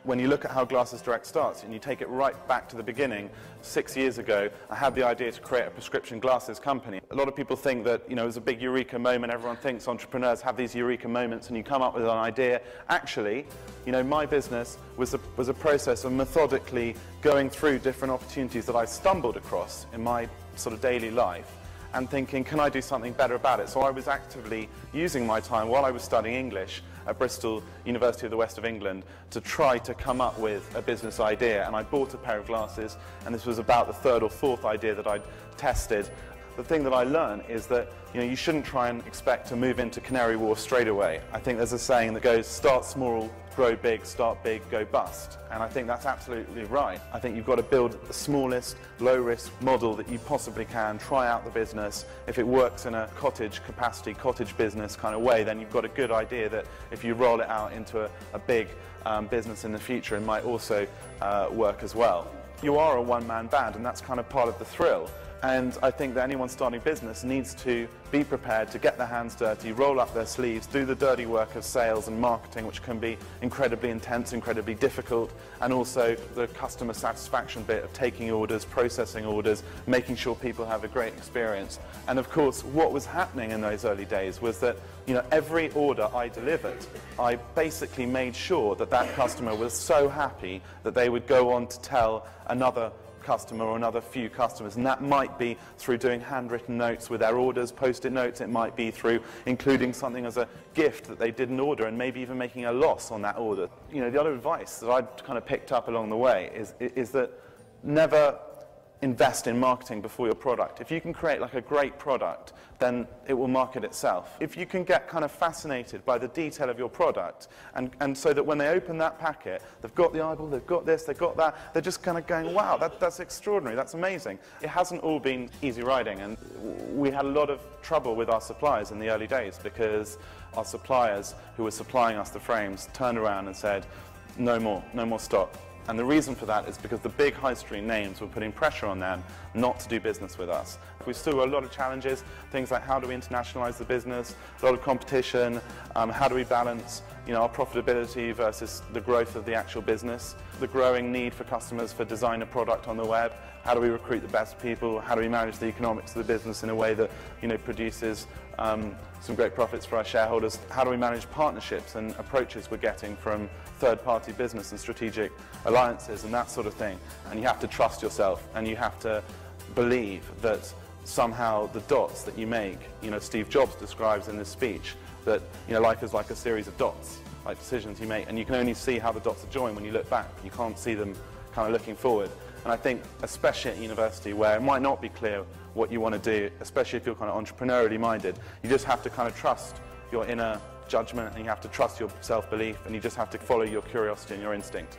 when you look at how Glasses Direct starts and you take it right back to the beginning, 6 years ago, I had the idea to create a prescription glasses company. A lot of people think that, you know, it was a big eureka moment. Everyone thinks entrepreneurs have these eureka moments and you come up with an idea. Actually, you know, my business was a process of methodically going through different opportunities that I stumbled across in my sort of daily life and thinking, can I do something better about it? So I was actively using my time while I was studying English at Bristol, University of the West of England, to try to come up with a business idea. And I bought a pair of glasses, and this was about the third or fourth idea that I'd tested. The thing that I learned is that, you know, you shouldn't try and expect to move into Canary Wharf straight away. I think there's a saying that goes, start small, grow big, start big, go bust. And I think that's absolutely right. I think you've got to build the smallest, low-risk model that you possibly can, try out the business. If it works in a cottage capacity, cottage business kind of way, then you've got a good idea that if you roll it out into a big business in the future, it might also work as well. You are a one-man band, and that's kind of part of the thrill. And I think that anyone starting business needs to be prepared to get their hands dirty, roll up their sleeves, do the dirty work of sales and marketing, which can be incredibly intense, incredibly difficult, and also the customer satisfaction bit of taking orders, processing orders, making sure people have a great experience. And of course, what was happening in those early days was that, you know, every order I delivered, I basically made sure that that customer was so happy that they would go on to tell another customer or another few customers, and that might be through doing handwritten notes with their orders, post-it notes. It might be through including something as a gift that they didn't order and maybe even making a loss on that order. You know, the other advice that I'd kind of picked up along the way is that never invest in marketing before your product. If you can create like a great product, then it will market itself. If you can get kind of fascinated by the detail of your product, and so that when they open that packet, they've got the eyeball, they've got this, they've got that, they're just kind of going, wow, that's extraordinary, that's amazing. It hasn't all been easy riding, and we had a lot of trouble with our suppliers in the early days because our suppliers who were supplying us the frames turned around and said, no more stock. And the reason for that is because the big high street names were putting pressure on them not to do business with us. We still got a lot of challenges, things like how do we internationalize the business, a lot of competition, how do we balance, you know, our profitability versus the growth of the actual business, the growing need for customers for designer product on the web, how do we recruit the best people, how do we manage the economics of the business in a way that, you know, produces some great profits for our shareholders, how do we manage partnerships and approaches we're getting from third-party business and strategic alliances and that sort of thing. And you have to trust yourself, and you have to believe that somehow the dots that you make, you know, Steve Jobs describes in this speech that, you know, life is like a series of dots, like decisions you make, and you can only see how the dots are joined when you look back. You can't see them kind of looking forward. And I think, especially at university, where it might not be clear what you want to do, especially if you're kind of entrepreneurially minded, you just have to kind of trust your inner judgment, and you have to trust your self-belief, and you just have to follow your curiosity and your instinct.